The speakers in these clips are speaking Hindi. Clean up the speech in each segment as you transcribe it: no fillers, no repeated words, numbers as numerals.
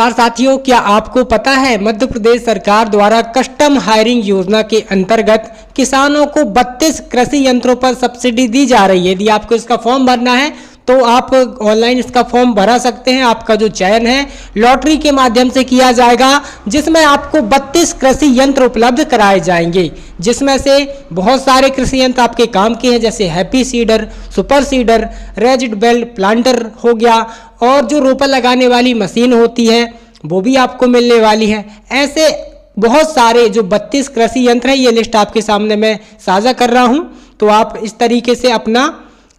नमस्कार साथियों, क्या आपको पता है मध्य प्रदेश सरकार द्वारा कस्टम हायरिंग योजना के अंतर्गत किसानों को 32 कृषि यंत्रों पर सब्सिडी दी जा रही है। यदि आपको इसका फॉर्म भरना है तो आप ऑनलाइन इसका फॉर्म भरा सकते हैं। आपका जो चयन है लॉटरी के माध्यम से किया जाएगा, जिसमें आपको 32 कृषि यंत्र उपलब्ध कराए जाएंगे, जिसमें से बहुत सारे कृषि यंत्र आपके काम के हैं, जैसे happy seeder, super seeder, raised bed planter हो गया, और जो रोपा लगाने वाली मशीन होती है वो भी आपको मिलने वाली है। ऐसे बहुत सारे जो 32 कृषि यंत्र है, ये लिस्ट आपके सामने मैं साझा कर रहा हूँ। तो आप इस तरीके से अपना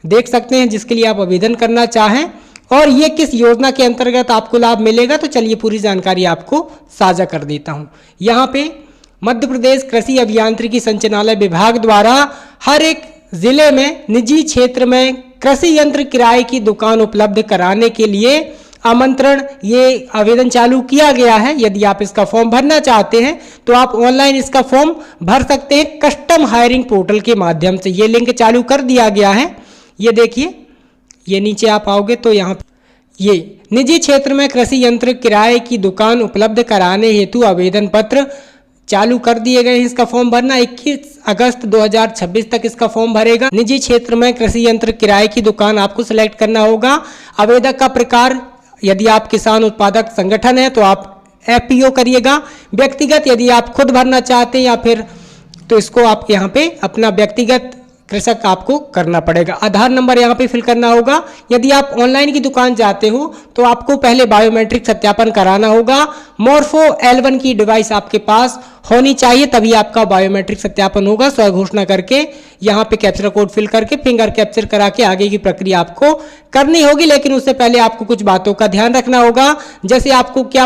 देख सकते हैं जिसके लिए आप आवेदन करना चाहें, और ये किस योजना के अंतर्गत आपको लाभ मिलेगा। तो चलिए पूरी जानकारी आपको साझा कर देता हूँ। यहाँ पे मध्य प्रदेश कृषि अभियांत्रिकी संचालनालय विभाग द्वारा हर एक जिले में निजी क्षेत्र में कृषि यंत्र किराए की दुकान उपलब्ध कराने के लिए आमंत्रण, ये आवेदन चालू किया गया है। यदि आप इसका फॉर्म भरना चाहते हैं तो आप ऑनलाइन इसका फॉर्म भर सकते हैं कस्टम हायरिंग पोर्टल के माध्यम से। ये लिंक चालू कर दिया गया है। ये देखिए, ये नीचे आप आओगे तो यहाँ ये निजी क्षेत्र में कृषि यंत्र किराए की दुकान उपलब्ध कराने हेतु आवेदन पत्र चालू कर दिए गए हैं। इसका फॉर्म भरना 21 अगस्त 2026 तक इसका फॉर्म भरेगा। निजी क्षेत्र में कृषि यंत्र किराए की दुकान आपको सिलेक्ट करना होगा। आवेदक का प्रकार, यदि आप किसान उत्पादक संगठन है तो आप एफपीओ करिएगा। व्यक्तिगत यदि आप खुद भरना चाहते हैं या फिर तो इसको आप यहाँ पे अपना व्यक्तिगत कृषक आपको करना पड़ेगा। आधार नंबर यहाँ पे फिल करना होगा। यदि आप ऑनलाइन की दुकान जाते हो तो आपको पहले बायोमेट्रिक सत्यापन कराना होगा। मोर्फो L1 की डिवाइस आपके पास होनी चाहिए, तभी आपका बायोमेट्रिक सत्यापन होगा। स्व घोषणा करके यहाँ पे कैप्चर कोड फिल करके फिंगर कैप्चर करा के आगे की प्रक्रिया आपको करनी होगी। लेकिन उससे पहले आपको कुछ बातों का ध्यान रखना होगा, जैसे आपको क्या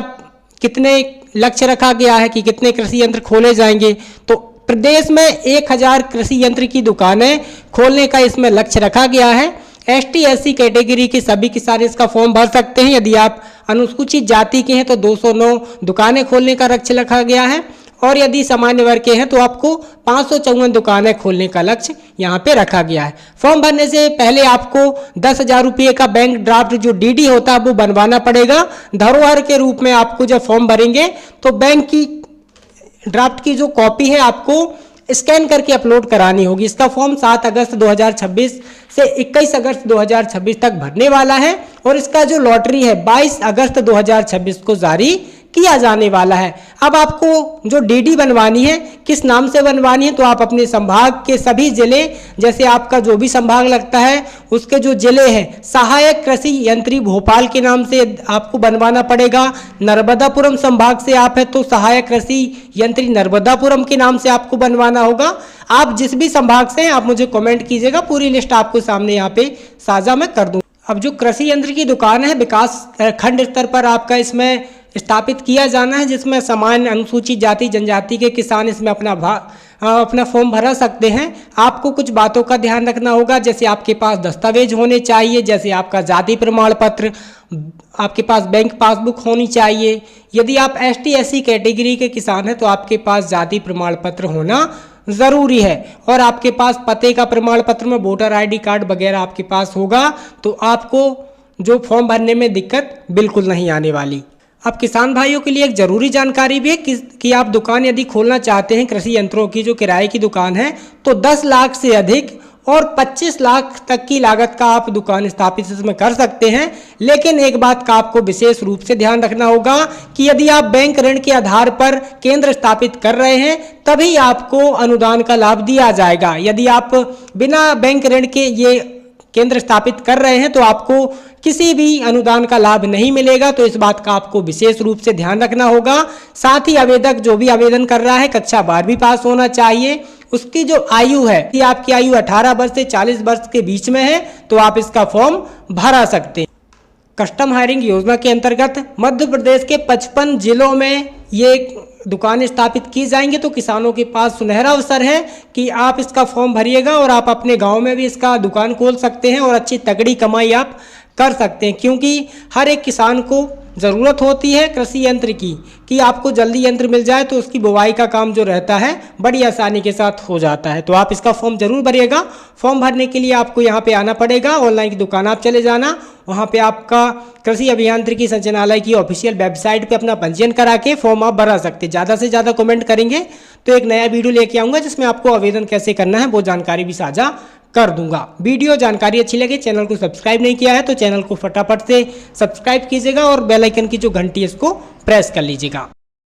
कितने लक्ष्य रखा गया है कि कितने कृषि यंत्र खोले जाएंगे। तो प्रदेश में 1000 कृषि यंत्र की दुकानें खोलने का इसमें लक्ष्य रखा गया है। ST SC कैटेगरी के सभी किसान इसका फॉर्म भर सकते हैं। यदि आप अनुसूचित जाति के हैं तो 209 दुकानें खोलने का लक्ष्य रखा गया है, और यदि सामान्य वर्ग के हैं तो आपको 554 दुकानें खोलने का लक्ष्य यहाँ पे रखा गया है। फॉर्म भरने से पहले आपको 10,000 रुपये का बैंक ड्राफ्ट जो DD होता है वो बनवाना पड़ेगा। धरोहर के रूप में आपको जब फॉर्म भरेंगे तो बैंक की ड्राफ्ट की जो कॉपी है आपको स्कैन करके अपलोड करानी होगी। इसका फॉर्म 7 अगस्त 2026 से 21 अगस्त 2026 तक भरने वाला है, और इसका जो लॉटरी है 22 अगस्त 2026 को जारी किया जाने वाला है। अब आपको जो DD बनवानी है, किस नाम से बनवानी है, तो आप अपने संभाग के सभी जिले, जैसे आपका जो भी संभाग लगता है उसके जो जिले हैं, सहायक कृषि यंत्री भोपाल के नाम से आपको बनवाना पड़ेगा। नर्मदापुरम संभाग से आप है तो सहायक कृषि यंत्री नर्मदापुरम के नाम से आपको बनवाना होगा। आप जिस भी संभाग से हैं आप मुझे कमेंट कीजिएगा, पूरी लिस्ट आपको सामने यहाँ पे साझा मैं कर दूँ। अब जो कृषि यंत्र की दुकान है विकास खंड स्तर पर आपका इसमें स्थापित किया जाना है, जिसमें सामान्य अनुसूचित जाति जनजाति के किसान इसमें अपना फॉर्म भरा सकते हैं। आपको कुछ बातों का ध्यान रखना होगा, जैसे आपके पास दस्तावेज होने चाहिए, जैसे आपका जाति प्रमाण पत्र, आपके पास बैंक पासबुक होनी चाहिए। यदि आप ST SC कैटेगरी के किसान हैं तो आपके पास जाति प्रमाण पत्र होना ज़रूरी है, और आपके पास पते का प्रमाण पत्र में वोटर ID कार्ड वगैरह आपके पास होगा, तो आपको जो फॉर्म भरने में दिक्कत बिल्कुल नहीं आने वाली। अब किसान भाइयों के लिए एक ज़रूरी जानकारी भी है कि आप दुकान यदि खोलना चाहते हैं कृषि यंत्रों की जो किराए की दुकान है, तो 10 लाख से अधिक और 25 लाख तक की लागत का आप दुकान स्थापित इसमें कर सकते हैं। लेकिन एक बात का आपको विशेष रूप से ध्यान रखना होगा कि यदि आप बैंक ऋण के आधार पर केंद्र स्थापित कर रहे हैं तभी आपको अनुदान का लाभ दिया जाएगा। यदि आप बिना बैंक ऋण के ये केंद्र स्थापित कर रहे हैं तो आपको किसी भी अनुदान का लाभ नहीं मिलेगा। तो इस बात का आपको विशेष रूप से ध्यान रखना होगा। साथ ही आवेदक जो भी आवेदन कर रहा है कक्षा 12वीं पास होना चाहिए। उसकी जो आयु है, यदि आपकी आयु 18 वर्ष से 40 वर्ष के बीच में है तो आप इसका फॉर्म भरा सकते हैं। कस्टम हायरिंग योजना के अंतर्गत मध्य प्रदेश के 55 जिलों में ये दुकानें स्थापित की जाएंगी। तो किसानों के पास सुनहरा अवसर है कि आप इसका फॉर्म भरिएगा और आप अपने गांव में भी इसका दुकान खोल सकते हैं और अच्छी तगड़ी कमाई आप कर सकते हैं, क्योंकि हर एक किसान को ज़रूरत होती है कृषि यंत्र की कि आपको जल्दी यंत्र मिल जाए तो उसकी बुवाई का काम जो रहता है बड़ी आसानी के साथ हो जाता है। तो आप इसका फॉर्म जरूर भरिएगा। फॉर्म भरने के लिए आपको यहाँ पे आना पड़ेगा, ऑनलाइन की दुकान आप चले जाना, वहाँ पे आपका कृषि अभियांत्रिकी संचालनालय की ऑफिशियल वेबसाइट पे अपना पंजीयन करा के फॉर्म आप भरा सकते हैं। ज़्यादा से ज़्यादा कमेंट करेंगे तो एक नया वीडियो लेके आऊँगा जिसमें आपको आवेदन कैसे करना है वो जानकारी भी साझा कर दूंगा। वीडियो जानकारी अच्छी लगे, चैनल को सब्सक्राइब नहीं किया है तो चैनल को फटाफट से सब्सक्राइब कीजिएगा और बेल आइकन की जो घंटी है इसको प्रेस कर लीजिएगा।